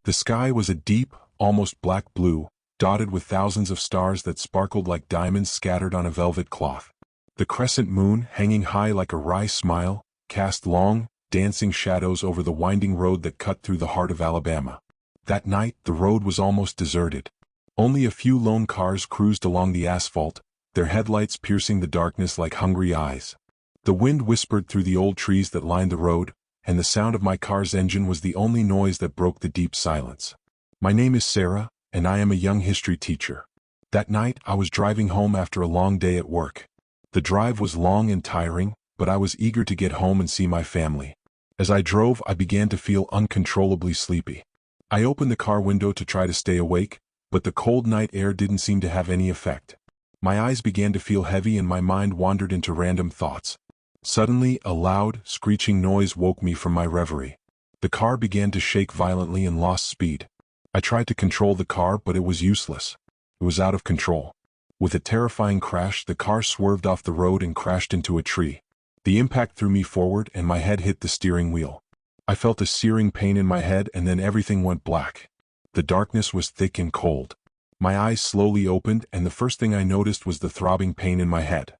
The sky was a deep, almost black blue, dotted with thousands of stars that sparkled like diamonds scattered on a velvet cloth. The crescent moon, hanging high like a wry smile, cast long, dancing shadows over the winding road that cut through the heart of Alabama. That night, the road was almost deserted. Only a few lone cars cruised along the asphalt, their headlights piercing the darkness like hungry eyes. The wind whispered through the old trees that lined the road, and the sound of my car's engine was the only noise that broke the deep silence. My name is Sarah, and I am a young history teacher. That night, I was driving home after a long day at work. The drive was long and tiring, but I was eager to get home and see my family. As I drove, I began to feel uncontrollably sleepy. I opened the car window to try to stay awake, but the cold night air didn't seem to have any effect. My eyes began to feel heavy and my mind wandered into random thoughts. Suddenly, a loud, screeching noise woke me from my reverie. The car began to shake violently and lost speed. I tried to control the car, but it was useless. It was out of control. With a terrifying crash, the car swerved off the road and crashed into a tree. The impact threw me forward and my head hit the steering wheel. I felt a searing pain in my head and then everything went black. The darkness was thick and cold. My eyes slowly opened and the first thing I noticed was the throbbing pain in my head.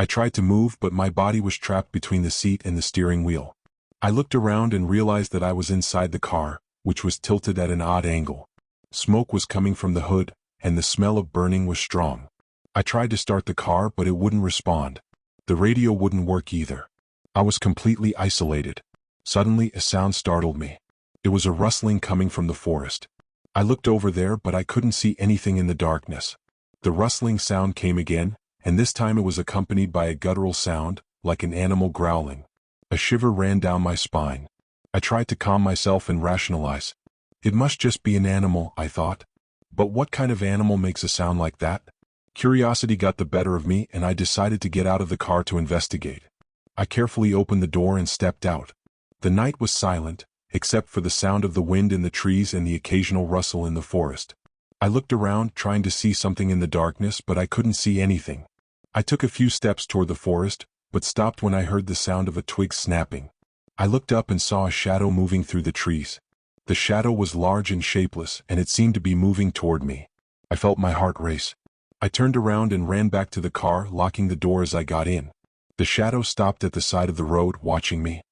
I tried to move, but my body was trapped between the seat and the steering wheel. I looked around and realized that I was inside the car, which was tilted at an odd angle. Smoke was coming from the hood, and the smell of burning was strong. I tried to start the car, but it wouldn't respond. The radio wouldn't work either. I was completely isolated. Suddenly, a sound startled me. It was a rustling coming from the forest. I looked over there, but I couldn't see anything in the darkness. The rustling sound came again, and this time it was accompanied by a guttural sound, like an animal growling. A shiver ran down my spine. I tried to calm myself and rationalize. It must just be an animal, I thought. But what kind of animal makes a sound like that? Curiosity got the better of me and I decided to get out of the car to investigate. I carefully opened the door and stepped out. The night was silent, except for the sound of the wind in the trees and the occasional rustle in the forest. I looked around, trying to see something in the darkness, but I couldn't see anything. I took a few steps toward the forest, but stopped when I heard the sound of a twig snapping. I looked up and saw a shadow moving through the trees. The shadow was large and shapeless, and it seemed to be moving toward me. I felt my heart race. I turned around and ran back to the car, locking the door as I got in. The shadow stopped at the side of the road, watching me.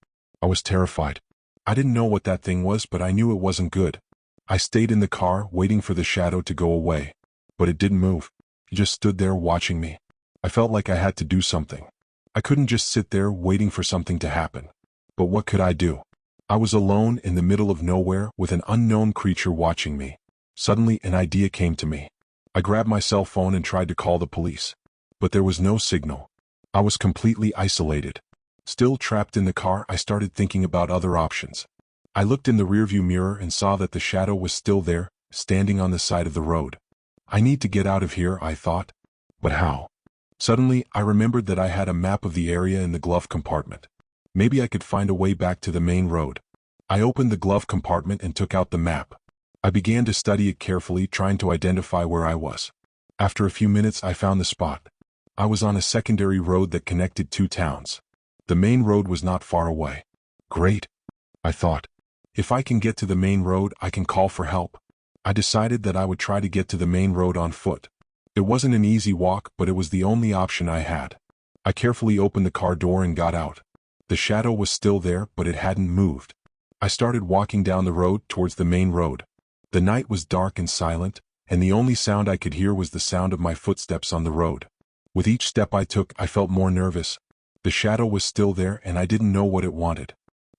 I was terrified. I didn't know what that thing was, but I knew it wasn't good. I stayed in the car, waiting for the shadow to go away. But it didn't move. It just stood there watching me. I felt like I had to do something. I couldn't just sit there waiting for something to happen. But what could I do? I was alone in the middle of nowhere with an unknown creature watching me. Suddenly, an idea came to me. I grabbed my cell phone and tried to call the police. But there was no signal. I was completely isolated. Still trapped in the car, I started thinking about other options. I looked in the rearview mirror and saw that the shadow was still there, standing on the side of the road. I need to get out of here, I thought. But how? Suddenly, I remembered that I had a map of the area in the glove compartment. Maybe I could find a way back to the main road. I opened the glove compartment and took out the map. I began to study it carefully, trying to identify where I was. After a few minutes, I found the spot. I was on a secondary road that connected two towns. The main road was not far away. Great, I thought. If I can get to the main road, I can call for help. I decided that I would try to get to the main road on foot. It wasn't an easy walk, but it was the only option I had. I carefully opened the car door and got out. The shadow was still there, but it hadn't moved. I started walking down the road towards the main road. The night was dark and silent, and the only sound I could hear was the sound of my footsteps on the road. With each step I took, I felt more nervous. The shadow was still there, and I didn't know what it wanted.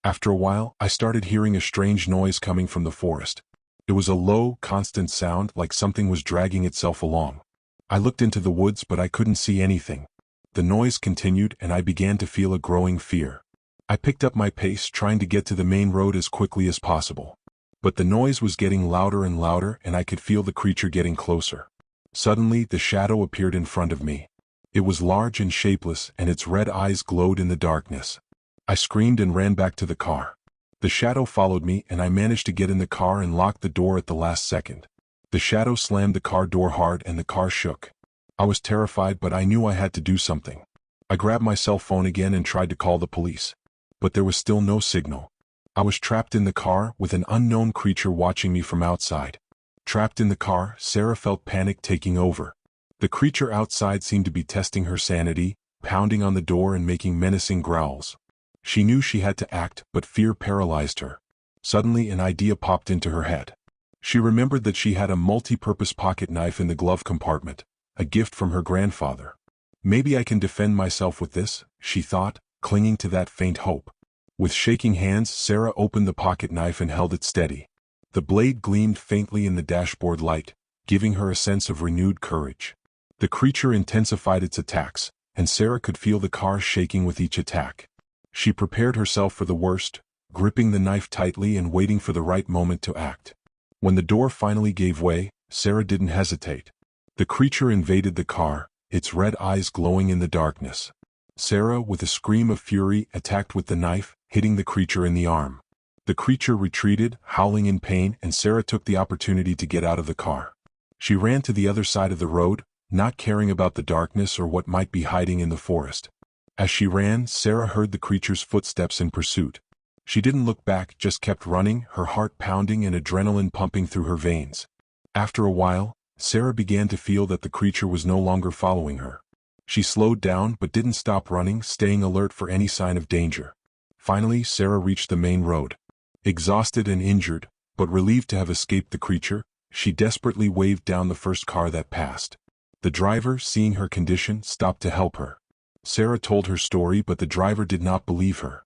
After a while, I started hearing a strange noise coming from the forest. It was a low, constant sound, like something was dragging itself along. I looked into the woods, but I couldn't see anything. The noise continued, and I began to feel a growing fear. I picked up my pace, trying to get to the main road as quickly as possible. But the noise was getting louder and louder, and I could feel the creature getting closer. Suddenly, the shadow appeared in front of me. It was large and shapeless, and its red eyes glowed in the darkness. I screamed and ran back to the car. The shadow followed me, and I managed to get in the car and lock the door at the last second. The shadow slammed the car door hard, and the car shook. I was terrified, but I knew I had to do something. I grabbed my cell phone again and tried to call the police. But there was still no signal. I was trapped in the car with an unknown creature watching me from outside. Trapped in the car, Sarah felt panic taking over. The creature outside seemed to be testing her sanity, pounding on the door and making menacing growls. She knew she had to act, but fear paralyzed her. Suddenly an idea popped into her head. She remembered that she had a multi-purpose pocket knife in the glove compartment, a gift from her grandfather. Maybe I can defend myself with this, she thought, clinging to that faint hope. With shaking hands, Sarah opened the pocket knife and held it steady. The blade gleamed faintly in the dashboard light, giving her a sense of renewed courage. The creature intensified its attacks, and Sarah could feel the car shaking with each attack. She prepared herself for the worst, gripping the knife tightly and waiting for the right moment to act. When the door finally gave way, Sarah didn't hesitate. The creature invaded the car, its red eyes glowing in the darkness. Sarah, with a scream of fury, attacked with the knife, hitting the creature in the arm. The creature retreated, howling in pain, and Sarah took the opportunity to get out of the car. She ran to the other side of the road, not caring about the darkness or what might be hiding in the forest. As she ran, Sarah heard the creature's footsteps in pursuit. She didn't look back, just kept running, her heart pounding and adrenaline pumping through her veins. After a while, Sarah began to feel that the creature was no longer following her. She slowed down but didn't stop running, staying alert for any sign of danger. Finally, Sarah reached the main road. Exhausted and injured, but relieved to have escaped the creature, she desperately waved down the first car that passed. The driver, seeing her condition, stopped to help her. Sarah told her story, but the driver did not believe her.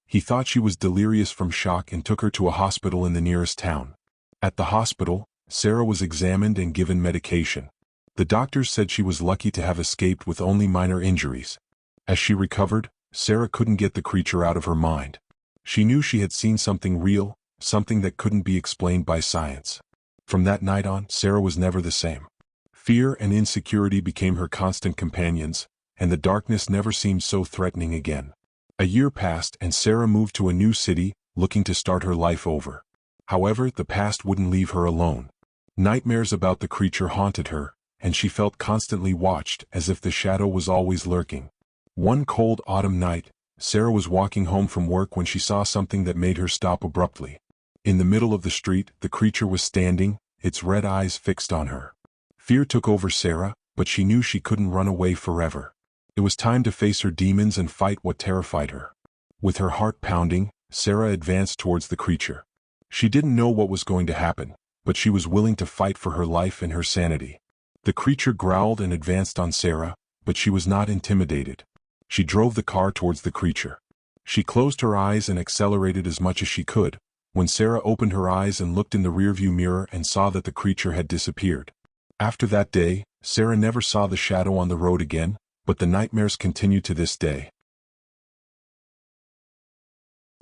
He thought she was delirious from shock and took her to a hospital in the nearest town. At the hospital, Sarah was examined and given medication. The doctors said she was lucky to have escaped with only minor injuries. As she recovered, Sarah couldn't get the creature out of her mind. She knew she had seen something real, something that couldn't be explained by science. From that night on, Sarah was never the same. Fear and insecurity became her constant companions, and the darkness never seemed so threatening again. A year passed and Sarah moved to a new city, looking to start her life over. However, the past wouldn't leave her alone. Nightmares about the creature haunted her, and she felt constantly watched, as if the shadow was always lurking. One cold autumn night, Sarah was walking home from work when she saw something that made her stop abruptly. In the middle of the street, the creature was standing, its red eyes fixed on her. Fear took over Sarah, but she knew she couldn't run away forever. It was time to face her demons and fight what terrified her. With her heart pounding, Sarah advanced towards the creature. She didn't know what was going to happen, but she was willing to fight for her life and her sanity. The creature growled and advanced on Sarah, but she was not intimidated. She drove the car towards the creature. She closed her eyes and accelerated as much as she could, when Sarah opened her eyes and looked in the rearview mirror and saw that the creature had disappeared. After that day, Sarah never saw the shadow on the road again, but the nightmares continued to this day.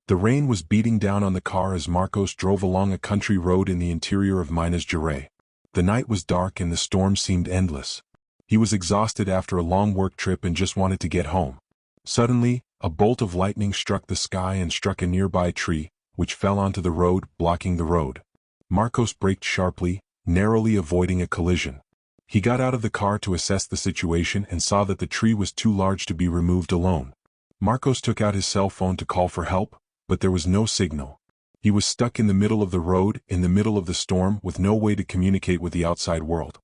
The rain was beating down on the car as Marcos drove along a country road in the interior of Minas Gerais. The night was dark and the storm seemed endless. He was exhausted after a long work trip and just wanted to get home. Suddenly, a bolt of lightning struck the sky and struck a nearby tree, which fell onto the road, blocking the road. Marcos braked sharply, narrowly avoiding a collision. He got out of the car to assess the situation and saw that the tree was too large to be removed alone. Marcos took out his cell phone to call for help, but there was no signal. He was stuck in the middle of the road, in the middle of the storm, with no way to communicate with the outside world.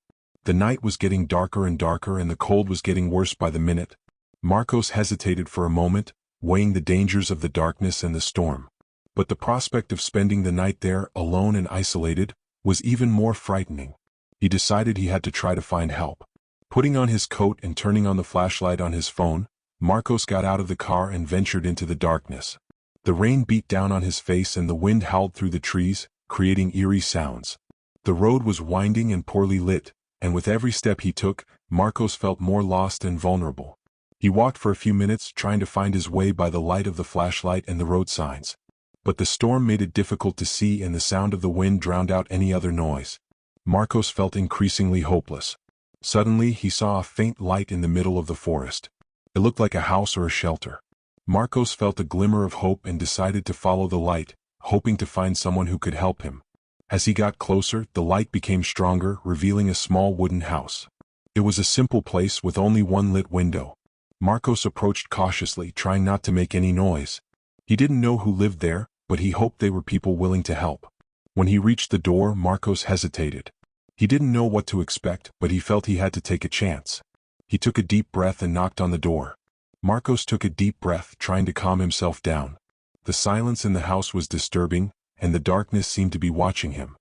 The night was getting darker and darker and the cold was getting worse by the minute. Marcos hesitated for a moment, weighing the dangers of the darkness and the storm. But the prospect of spending the night there, alone and isolated, was even more frightening. He decided he had to try to find help. Putting on his coat and turning on the flashlight on his phone, Marcos got out of the car and ventured into the darkness. The rain beat down on his face and the wind howled through the trees, creating eerie sounds. The road was winding and poorly lit, and with every step he took, Marcos felt more lost and vulnerable. He walked for a few minutes, trying to find his way by the light of the flashlight and the road signs. But the storm made it difficult to see and the sound of the wind drowned out any other noise. Marcos felt increasingly hopeless. Suddenly, he saw a faint light in the middle of the forest. It looked like a house or a shelter. Marcos felt a glimmer of hope and decided to follow the light, hoping to find someone who could help him. As he got closer, the light became stronger, revealing a small wooden house. It was a simple place with only one lit window. Marcos approached cautiously, trying not to make any noise. He didn't know who lived there, but he hoped they were people willing to help. When he reached the door, Marcos hesitated. He didn't know what to expect, but he felt he had to take a chance. He took a deep breath and knocked on the door. Marcos took a deep breath, trying to calm himself down. The silence in the house was disturbing, and the darkness seemed to be watching him.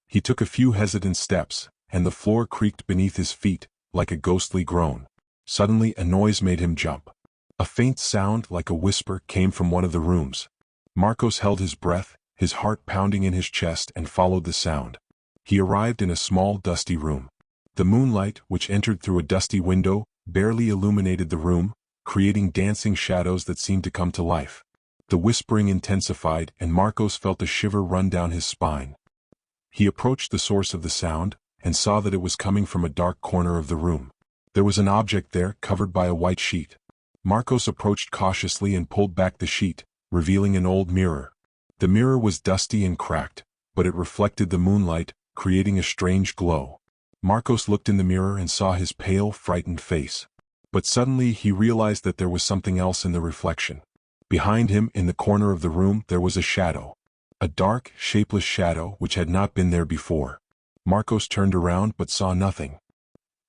He took a few hesitant steps, and the floor creaked beneath his feet, like a ghostly groan. Suddenly, a noise made him jump. A faint sound, like a whisper, came from one of the rooms. Marcos held his breath, his heart pounding in his chest, and followed the sound. He arrived in a small, dusty room. The moonlight, which entered through a dusty window, barely illuminated the room, creating dancing shadows that seemed to come to life. The whispering intensified, and Marcos felt a shiver run down his spine. He approached the source of the sound, and saw that it was coming from a dark corner of the room. There was an object there, covered by a white sheet. Marcos approached cautiously and pulled back the sheet, revealing an old mirror. The mirror was dusty and cracked, but it reflected the moonlight, creating a strange glow. Marcos looked in the mirror and saw his pale, frightened face. But suddenly he realized that there was something else in the reflection. Behind him, in the corner of the room, there was a shadow. A dark, shapeless shadow which had not been there before. Marcos turned around but saw nothing.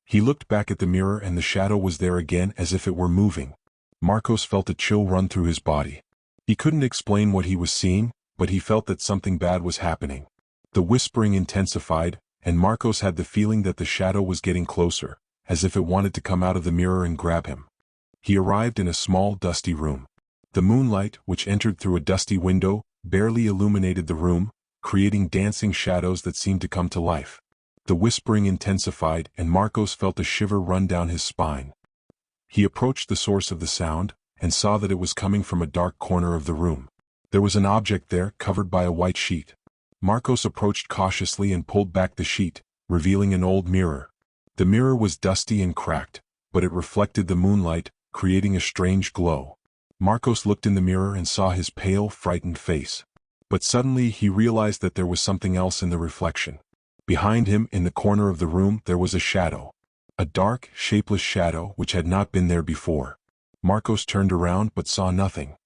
He looked back at the mirror and the shadow was there again, as if it were moving. Marcos felt a chill run through his body. He couldn't explain what he was seeing, but he felt that something bad was happening. The whispering intensified, and Marcos had the feeling that the shadow was getting closer, as if it wanted to come out of the mirror and grab him. He arrived in a small, dusty room. The moonlight, which entered through a dusty window, barely illuminated the room, creating dancing shadows that seemed to come to life. The whispering intensified, and Marcos felt a shiver run down his spine. He approached the source of the sound, and saw that it was coming from a dark corner of the room. There was an object there, covered by a white sheet. Marcos approached cautiously and pulled back the sheet, revealing an old mirror. The mirror was dusty and cracked, but it reflected the moonlight, creating a strange glow. Marcos looked in the mirror and saw his pale, frightened face. But suddenly he realized that there was something else in the reflection. Behind him, in the corner of the room, there was a shadow. A dark, shapeless shadow which had not been there before. Marcos turned around but saw nothing.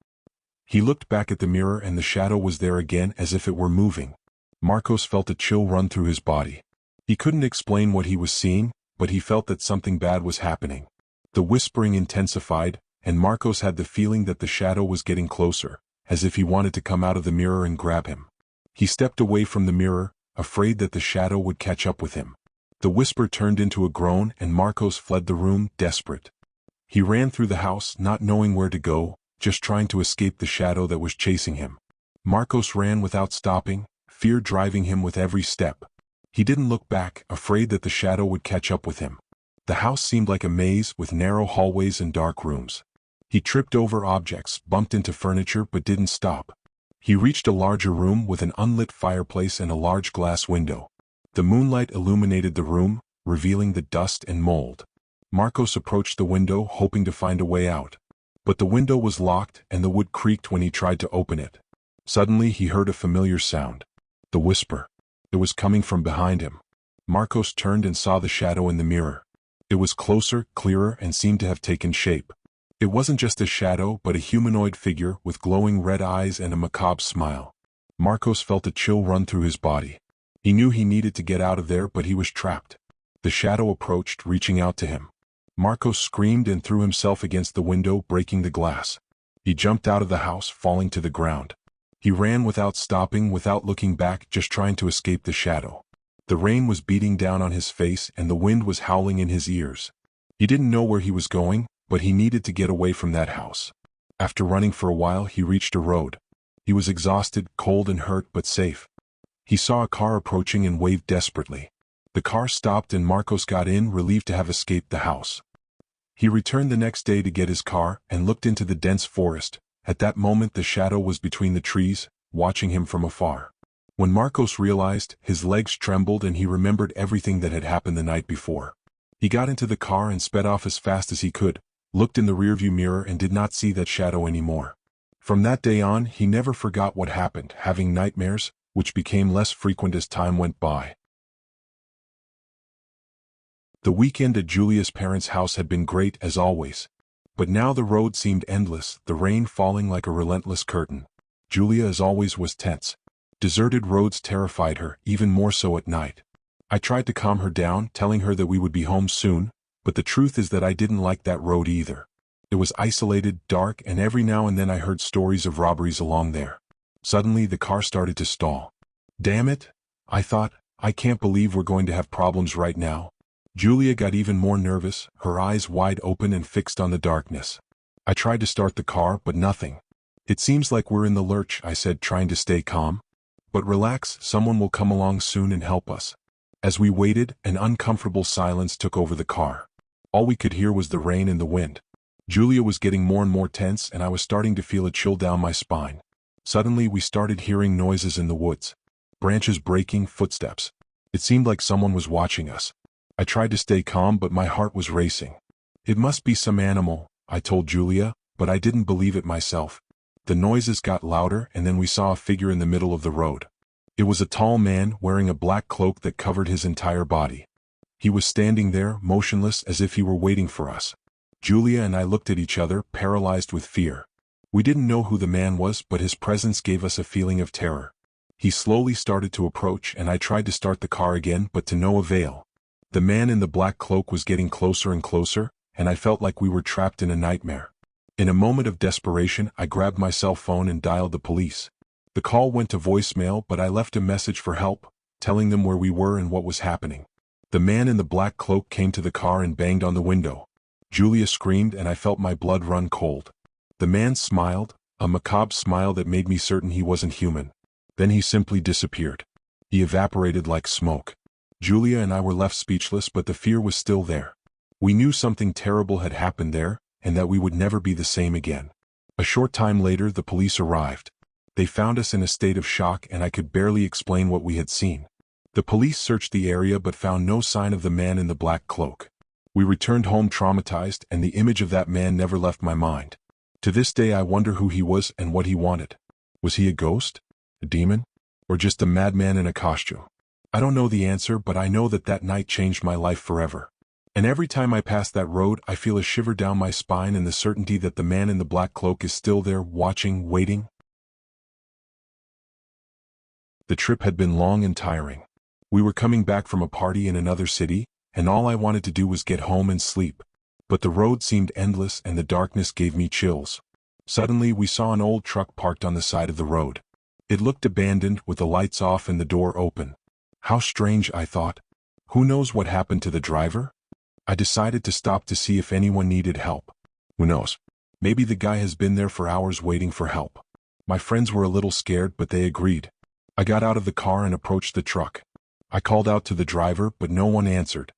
He looked back at the mirror and the shadow was there again, as if it were moving. Marcos felt a chill run through his body. He couldn't explain what he was seeing, but he felt that something bad was happening. The whispering intensified, and Marcos had the feeling that the shadow was getting closer, as if he wanted to come out of the mirror and grab him. He stepped away from the mirror, afraid that the shadow would catch up with him. The whisper turned into a groan and Marcos fled the room, desperate. He ran through the house, not knowing where to go, just trying to escape the shadow that was chasing him. Marcos ran without stopping, fear driving him with every step. He didn't look back, afraid that the shadow would catch up with him. The house seemed like a maze with narrow hallways and dark rooms. He tripped over objects, bumped into furniture but didn't stop. He reached a larger room with an unlit fireplace and a large glass window. The moonlight illuminated the room, revealing the dust and mold. Marcos approached the window, hoping to find a way out. But the window was locked and the wood creaked when he tried to open it. Suddenly he heard a familiar sound. The whisper. It was coming from behind him. Marcos turned and saw the shadow in the mirror. It was closer, clearer, and seemed to have taken shape. It wasn't just a shadow but a humanoid figure with glowing red eyes and a macabre smile. Marcos felt a chill run through his body. He knew he needed to get out of there, but he was trapped. The shadow approached, reaching out to him. Marcos screamed and threw himself against the window, breaking the glass. He jumped out of the house, falling to the ground. He ran without stopping, without looking back, just trying to escape the shadow. The rain was beating down on his face and the wind was howling in his ears. He didn't know where he was going, but he needed to get away from that house. After running for a while, he reached a road. He was exhausted, cold and hurt, but safe. He saw a car approaching and waved desperately. The car stopped and Marcos got in, relieved to have escaped the house. He returned the next day to get his car and looked into the dense forest. At that moment the shadow was between the trees, watching him from afar. When Marcos realized, his legs trembled and he remembered everything that had happened the night before. He got into the car and sped off as fast as he could, looked in the rearview mirror and did not see that shadow anymore. From that day on, he never forgot what happened, having nightmares, which became less frequent as time went by. The weekend at Julia's parents' house had been great as always. But now the road seemed endless, the rain falling like a relentless curtain. Julia, as always, was tense. Deserted roads terrified her, even more so at night. I tried to calm her down, telling her that we would be home soon, but the truth is that I didn't like that road either. It was isolated, dark, and every now and then I heard stories of robberies along there. Suddenly, the car started to stall. Damn it, I thought, I can't believe we're going to have problems right now. Julia got even more nervous, her eyes wide open and fixed on the darkness. I tried to start the car, but nothing. It seems like we're in the lurch, I said, trying to stay calm. But relax, someone will come along soon and help us. As we waited, an uncomfortable silence took over the car. All we could hear was the rain and the wind. Julia was getting more and more tense, and I was starting to feel a chill down my spine. Suddenly, we started hearing noises in the woods. Branches breaking, footsteps. It seemed like someone was watching us. I tried to stay calm, but my heart was racing. It must be some animal, I told Julia, but I didn't believe it myself. The noises got louder, and then we saw a figure in the middle of the road. It was a tall man wearing a black cloak that covered his entire body. He was standing there, motionless, as if he were waiting for us. Julia and I looked at each other, paralyzed with fear. We didn't know who the man was, but his presence gave us a feeling of terror. He slowly started to approach, and I tried to start the car again, but to no avail. The man in the black cloak was getting closer and closer, and I felt like we were trapped in a nightmare. In a moment of desperation, I grabbed my cell phone and dialed the police. The call went to voicemail, but I left a message for help, telling them where we were and what was happening. The man in the black cloak came to the car and banged on the window. Julia screamed, and I felt my blood run cold. The man smiled, a macabre smile that made me certain he wasn't human. Then he simply disappeared. He evaporated like smoke. Julia and I were left speechless, but the fear was still there. We knew something terrible had happened there, and that we would never be the same again. A short time later, the police arrived. They found us in a state of shock, and I could barely explain what we had seen. The police searched the area but found no sign of the man in the black cloak. We returned home traumatized, and the image of that man never left my mind. To this day I wonder who he was and what he wanted. Was he a ghost? A demon? Or just a madman in a costume? I don't know the answer, but I know that that night changed my life forever. And every time I pass that road, I feel a shiver down my spine and the certainty that the man in the black cloak is still there, watching, waiting. The trip had been long and tiring. We were coming back from a party in another city, and all I wanted to do was get home and sleep. But the road seemed endless and the darkness gave me chills. Suddenly we saw an old truck parked on the side of the road. It looked abandoned, with the lights off and the door open. How strange, I thought. Who knows what happened to the driver? I decided to stop to see if anyone needed help. Who knows? Maybe the guy has been there for hours waiting for help. My friends were a little scared, but they agreed. I got out of the car and approached the truck. I called out to the driver, but no one answered.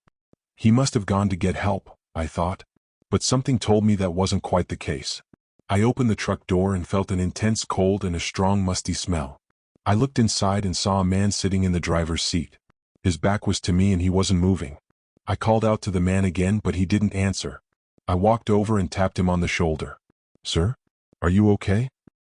He must have gone to get help, I thought. But something told me that wasn't quite the case. I opened the truck door and felt an intense cold and a strong musty smell. I looked inside and saw a man sitting in the driver's seat. His back was to me and he wasn't moving. I called out to the man again, but he didn't answer. I walked over and tapped him on the shoulder. "Sir, are you okay?"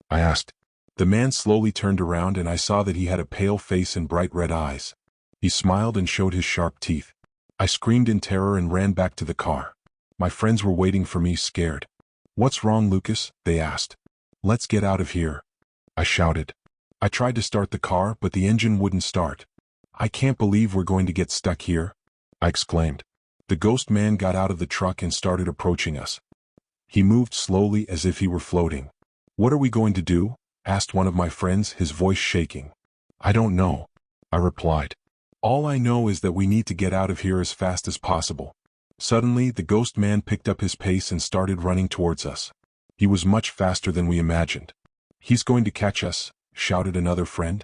I asked. The man slowly turned around and I saw that he had a pale face and bright red eyes. He smiled and showed his sharp teeth. I screamed in terror and ran back to the car. My friends were waiting for me, scared. "What's wrong, Lucas?" they asked. "Let's get out of here," I shouted. I tried to start the car, but the engine wouldn't start. "I can't believe we're going to get stuck here," I exclaimed. The ghost man got out of the truck and started approaching us. He moved slowly as if he were floating. "What are we going to do?" asked one of my friends, his voice shaking. "I don't know," I replied. "All I know is that we need to get out of here as fast as possible." Suddenly, the ghost man picked up his pace and started running towards us. He was much faster than we imagined. "He's going to catch us," shouted another friend.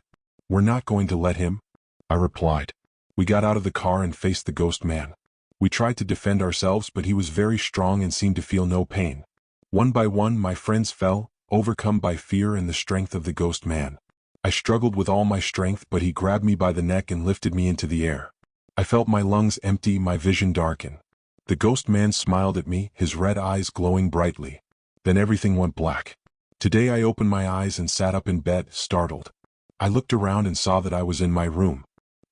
"We're not going to let him," I replied. We got out of the car and faced the ghost man. We tried to defend ourselves, but he was very strong and seemed to feel no pain. One by one, my friends fell, overcome by fear and the strength of the ghost man. I struggled with all my strength, but he grabbed me by the neck and lifted me into the air. I felt my lungs empty, my vision darken. The ghost man smiled at me, his red eyes glowing brightly. Then everything went black. Today I opened my eyes and sat up in bed, startled. I looked around and saw that I was in my room.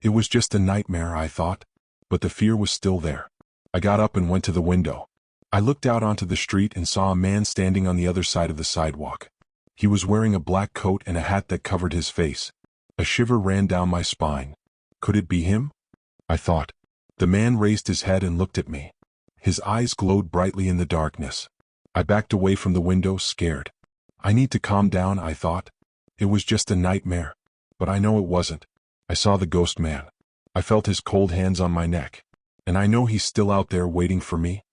It was just a nightmare, I thought, but the fear was still there. I got up and went to the window. I looked out onto the street and saw a man standing on the other side of the sidewalk. He was wearing a black coat and a hat that covered his face. A shiver ran down my spine. Could it be him? I thought. The man raised his head and looked at me. His eyes glowed brightly in the darkness. I backed away from the window, scared. I need to calm down, I thought. It was just a nightmare. But I know it wasn't. I saw the ghost man. I felt his cold hands on my neck. And I know he's still out there waiting for me.